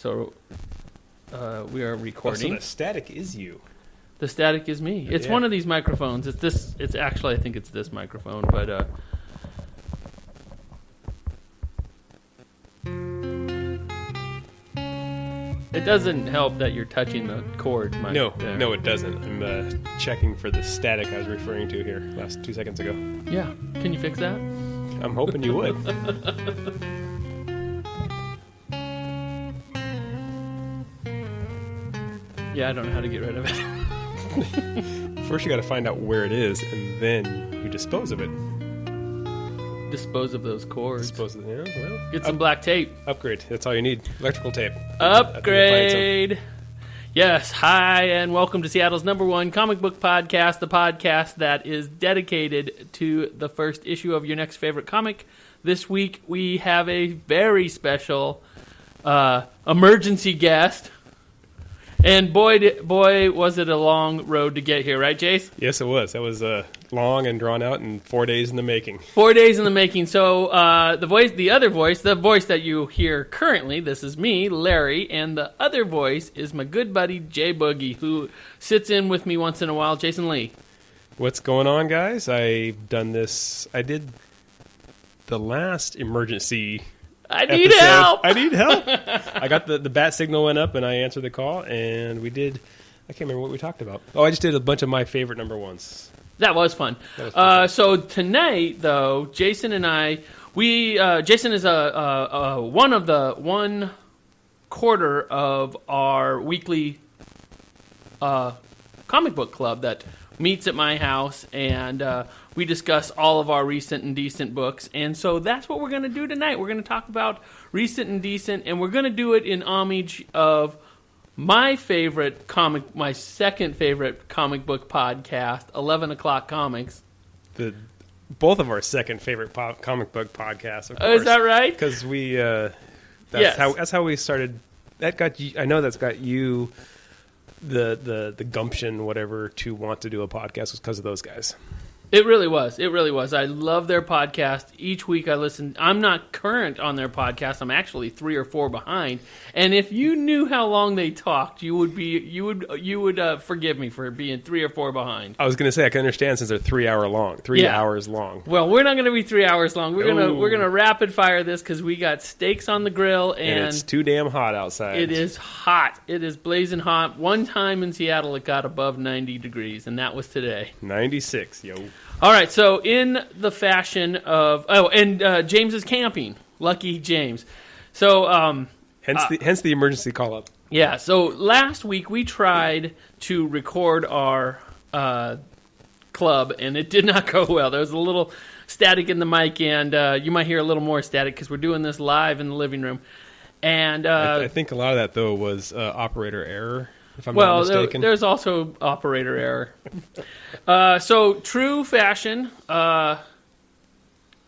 So we are recording. So the static is you. The static is me. It's one of these microphones. It's this. It's actually, I think it's this microphone, but it doesn't help that you're touching the cord. No, it doesn't. I'm checking for the static I was referring to here last 2 seconds ago. Yeah. Can you fix that? I'm hoping you would. Yeah, I don't know how to get rid of it. First, you got to find out where it is, and then you dispose of it. Dispose of those cords. Get some black tape. Upgrade. That's all you need. Electrical tape. Upgrade. Yes. Hi, and welcome to Seattle's #1 comic book podcast, the podcast that is dedicated to the first issue of your next favorite comic. This week, we have a very special emergency guest. And boy, was it a long road to get here, right, Jace? Yes, it was. That was long and drawn out and 4 days in the making. 4 days in the making. So the voice that you hear currently, this is me, Larry, and the other voice is my good buddy, J Boogie, who sits in with me once in a while, Jason Lee. What's going on, guys? I've done this. I did the last emergency I need help. I got the bat signal went up, and I answered the call, and we did. I can't remember what we talked about. Oh, I just did a bunch of my favorite #1s. That was fun. So tonight, though, Jason and I, Jason is one quarter of our weekly comic book club that meets at my house, and we discuss all of our recent and decent books. And so that's what we're going to do tonight. We're going to talk about recent and decent, and we're going to do it in homage of my second favorite comic book podcast, 11 O'Clock Comics. Both of our second favorite comic book podcasts, of course. Is that right? Because that's how we started. That got you, I know that's got you the gumption, whatever, to want to do a podcast was because of those guys. It really was. I love their podcast. Each week I listen. I'm not current on their podcast. I'm actually 3 or 4 behind. And if you knew how long they talked, you would forgive me for being 3 or 4 behind. I was going to say I can understand since they're 3 hours long. Hours long. Well, we're not going to be 3 hours long. We're gonna rapid fire this because we got steaks on the grill and it's too damn hot outside. It is hot. It is blazing hot. One time in Seattle it got above 90 degrees, and that was today. 96, yo. All right, so in the fashion of... Oh, and James is camping. Lucky James. So... Hence the emergency call-up. Yeah, so last week we tried to record our club, and it did not go well. There was a little static in the mic, and you might hear a little more static because we're doing this live in the living room. And I think a lot of that, though, was operator error. If I'm not mistaken. There's also operator error. So, true fashion,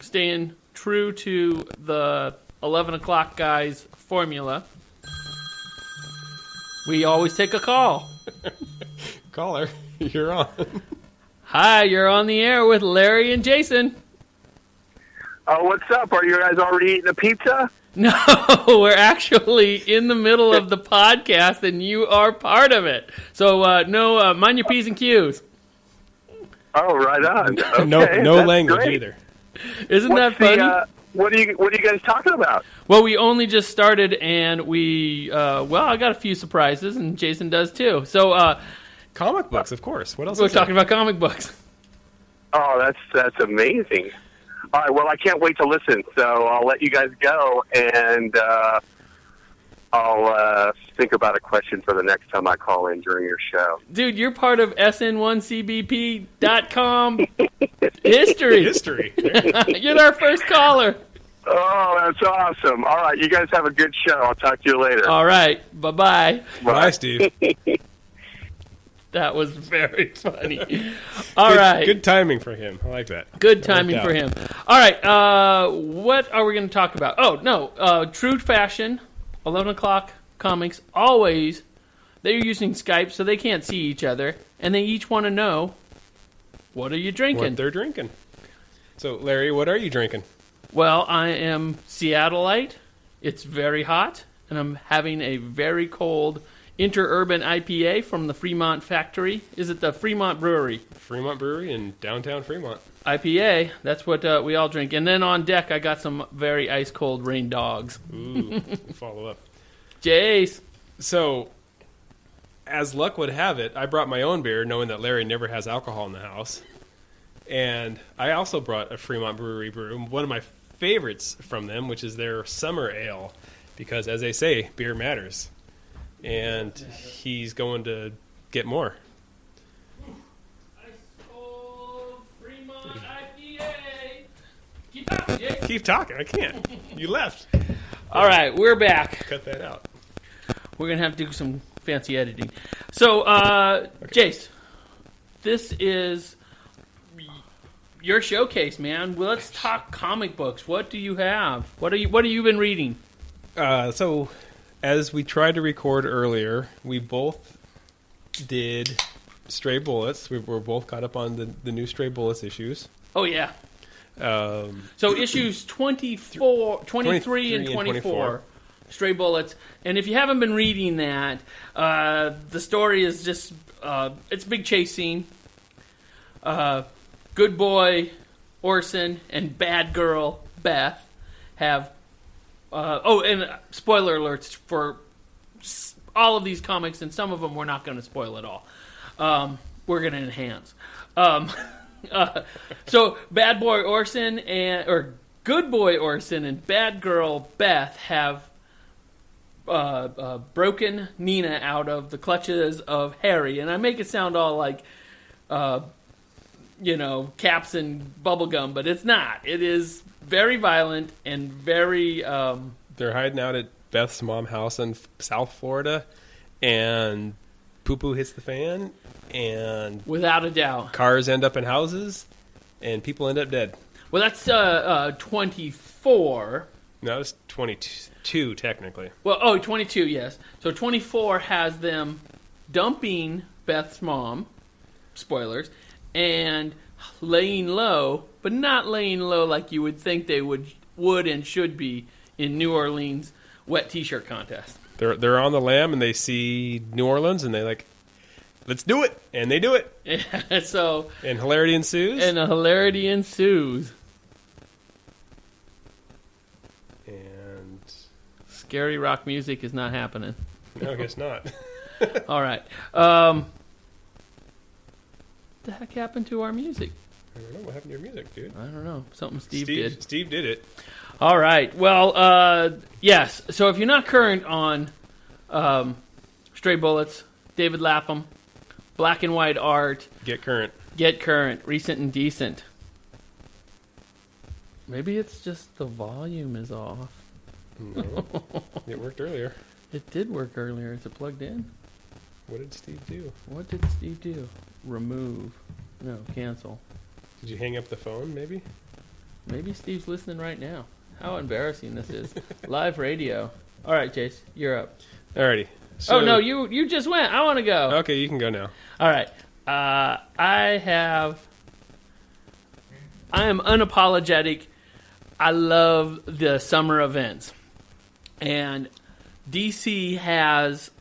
staying true to the 11 o'clock guys formula, we always take a call. Caller, you're on. Hi, you're on the air with Larry and Jason. What's up? Are you guys already eating a pizza? No, we're actually in the middle of the podcast, and you are part of it. So, mind your P's and Q's. Oh, right on. Okay, no language great. either. Isn't that funny? What are you guys talking about? Well, we only just started, and I got a few surprises, and Jason does too. So, comic books, of course. What else? We're talking about comic books. Oh, that's amazing. All right, well, I can't wait to listen, so I'll let you guys go, and I'll think about a question for the next time I call in during your show. Dude, you're part of SN1CBP.com history. You're our first caller. Oh, that's awesome. All right, you guys have a good show. I'll talk to you later. All right, bye-bye. Bye, Steve. That was very funny. All right. Good timing for him. I like that. Good timing for him. All right. What are we going to talk about? Oh, no. True fashion, 11 o'clock comics, always, they're using Skype, so they can't see each other, and they each want to know, what are you drinking? What they're drinking. So, Larry, what are you drinking? Well, I am Seattleite. It's very hot, and I'm having a very cold Interurban IPA from the Fremont factory. Is it the Fremont Brewery? Fremont Brewery in downtown Fremont. IPA, that's what we all drink. And then on deck, I got some very ice-cold Rain Dogs. Ooh, follow up. Jace. So, as luck would have it, I brought my own beer, knowing that Larry never has alcohol in the house. And I also brought a Fremont Brewery brew, one of my favorites from them, which is their summer ale. Because, as they say, beer matters. And he's going to get more. Ice-cold Fremont IPA. Keep talking, Jace. Keep talking. I can't. You left. All right, we're back. Cut that out. We're going to have to do some fancy editing. So, Jace, this is your showcase, man. Well, let's talk comic books. What do you have? What have you been reading? So, as we tried to record earlier, we both did Stray Bullets. We were both caught up on the new Stray Bullets issues. Oh, yeah. So issues 23 and 24. Stray Bullets. And if you haven't been reading that, the story is just, it's a big chase scene. Good boy Orson and bad girl Beth have, and spoiler alerts for all of these comics, and some of them we're not going to spoil at all. We're going to enhance. So bad boy Orson or good boy Orson and bad girl Beth have broken Nina out of the clutches of Harry, and I make it sound all like, caps and bubblegum, but it's not. It is very violent and very... They're hiding out at Beth's mom's house in South Florida, and poo-poo hits the fan, and... Without a doubt. Cars end up in houses, and people end up dead. Well, that's 24... No, it's 22, technically. Well, 22, yes. So 24 has them dumping Beth's mom, spoilers, and laying low, but not laying low like you would think they would and should be in New Orleans wet T-shirt contest. They're on the lam, and they see New Orleans, and they like, let's do it, and they do it. Yeah, so... And hilarity ensues. And a hilarity ensues. And... Scary rock music is not happening. No, I guess not. All right. What the heck happened to our music? I don't know. What happened to your music, dude? I don't know. Something Steve did. Steve did it. All right. Well, yes. So if you're not current on Stray Bullets, David Lapham, black and white art. Get current. Get current. Recent and decent. Maybe it's just the volume is off. No. It worked earlier. It did work earlier. Is it plugged in? What did Steve do? What did Steve do? Remove. No, cancel. Did you hang up the phone, maybe? Maybe Steve's listening right now. How embarrassing this is. Live radio. All right, Jace, you're up. Alrighty. So, oh, no, you just went. I want to go. Okay, you can go now. All right. I am unapologetic. I love the summer events. And DC has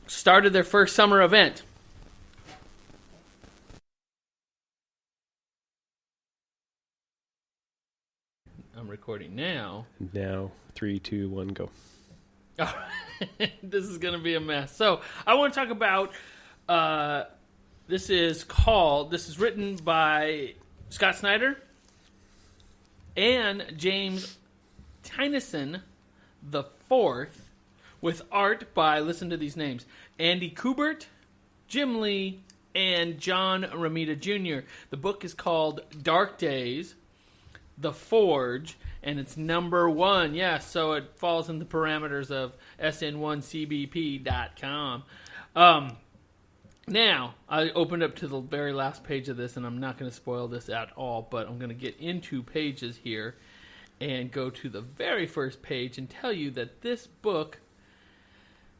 started their first summer event. I'm recording now. Now, 3, 2, 1, go. This is going to be a mess. So, I want to talk about, this is written by Scott Snyder and James Tynion the Fourth, with art by, listen to these names, Andy Kubert, Jim Lee, and John Romita Jr. The book is called Dark Days, The Forge, and it's number 1. Yes, so it falls in the parameters of sn1cbp.com. Now, I opened up to the very last page of this, and I'm not going to spoil this at all, but I'm going to get into pages here and go to the very first page and tell you that this book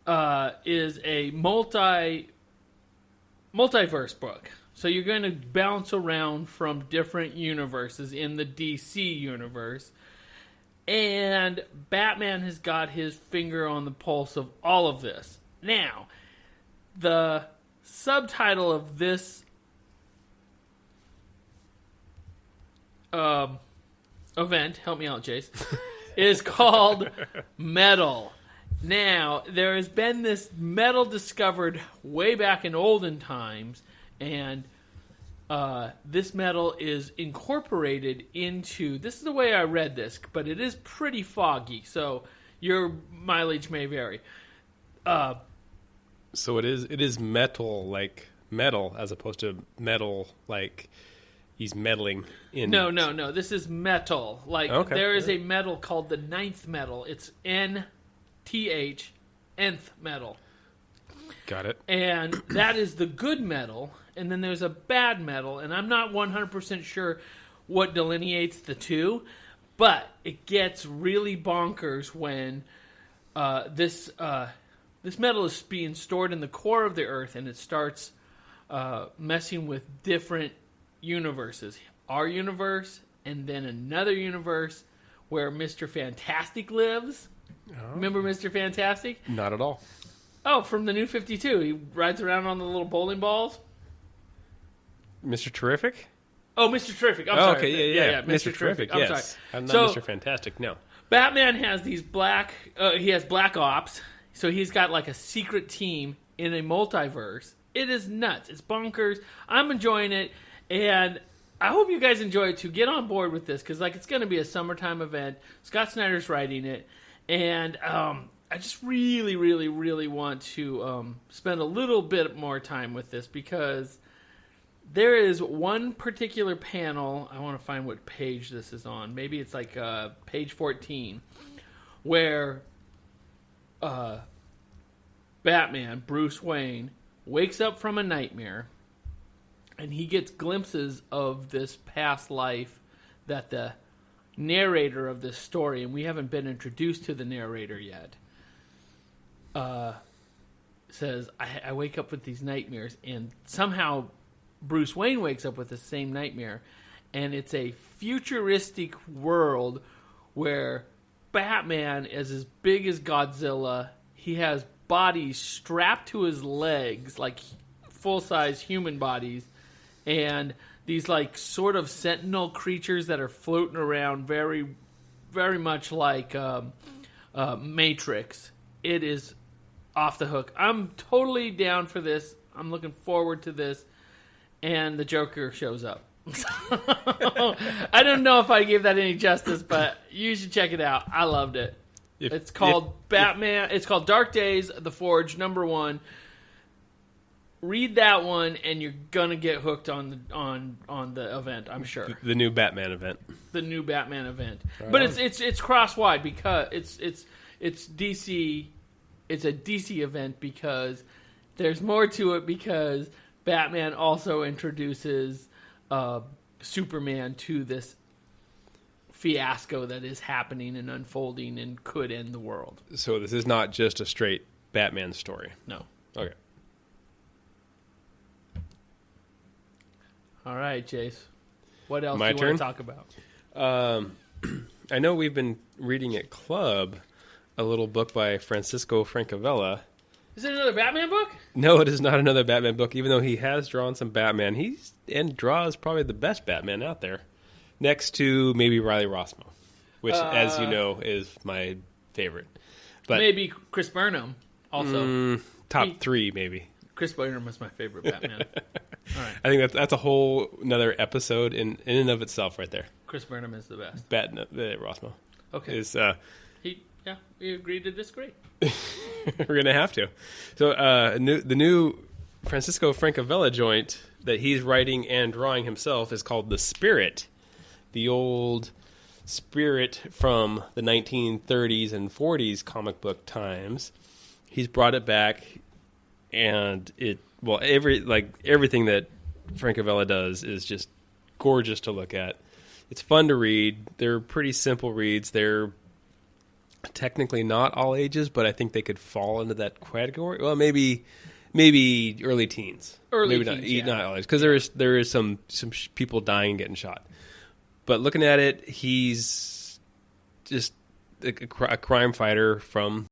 is a multiverse book. So you're going to bounce around from different universes in the DC universe. And Batman has got his finger on the pulse of all of this. Now, the subtitle of this event, help me out, Jace, is called Metal. Now, there has been this metal discovered way back in olden times, and this metal is incorporated into, this is the way I read this, but it is pretty foggy, so your mileage may vary. So it is metal, like metal, as opposed to metal, like he's meddling in. No. This is metal. Like, okay. There is a metal called the ninth metal. It's NTH, nth metal. Got it. And that is the good metal. And then there's a bad metal. And I'm not 100% sure what delineates the two. But it gets really bonkers when this metal is being stored in the core of the Earth. And it starts messing with different universes. Our universe, and then another universe where Mr. Fantastic lives. Oh. Remember Mr. Fantastic? Not at all. Oh, from the New 52. He rides around on the little bowling balls. Mr. Terrific? Oh, Mr. Terrific. I'm sorry. Okay, yeah. Mr. Terrific. I'm yes. sorry. I'm not So, Mr. Fantastic, no. Batman has these he has black ops, so he's got like a secret team in a multiverse. It is nuts. It's bonkers. I'm enjoying it, and I hope you guys enjoy it too. Get on board with this, because it's going to be a summertime event. Scott Snyder's writing it, and I just really, really, really want to spend a little bit more time with this, because there is one particular panel. I want to find what page this is on. Maybe it's like page 14, where Batman, Bruce Wayne, wakes up from a nightmare, and he gets glimpses of this past life that the narrator of this story, and we haven't been introduced to the narrator yet, says, I wake up with these nightmares, and somehow Bruce Wayne wakes up with the same nightmare, and it's a futuristic world where Batman is as big as Godzilla. He has bodies strapped to his legs, like full-size human bodies, and these like sort of sentinel creatures that are floating around, very, very much like Matrix. It is off the hook. I'm totally down for this. I'm looking forward to this. And the Joker shows up. I don't know if I gave that any justice, but you should check it out. I loved it. It's called Batman. It's called Dark Days, The Forge, #1. Read that one, and you're gonna get hooked on the event. I'm sure. The new Batman event. The new Batman event, right but on. it's cross wide, because it's DC. It's a DC event because there's more to it, because Batman also introduces Superman to this fiasco that is happening and unfolding and could end the world. So this is not just a straight Batman story. No. Okay. All right, Jace. What else My do you turn? want to talk about? I know we've been reading at Club a little book by Francisco Francavilla. Is it another Batman book? No, it is not another Batman book, even though he has drawn some Batman. And draws probably the best Batman out there, next to maybe Riley Rossmo, which, as you know, is my favorite. But maybe Chris Burnham also. Top 3, maybe. Chris Burnham was my favorite Batman. All right. I think that's a whole another episode in and of itself right there. Chris Burnham is the best. Rossmo. Okay. Is we agreed to disagree. We're going to have to. So the new Francisco Francavilla joint that he's writing and drawing himself is called The Spirit. The old Spirit from the 1930s and 40s comic book times. He's brought it back, and everything that Francavilla does is just gorgeous to look at. It's fun to read. They're pretty simple reads. They're technically not all ages, but I think they could fall into that category. Well, maybe early teens. Maybe not all ages, because there is some people dying and getting shot. But looking at it, he's just a crime fighter from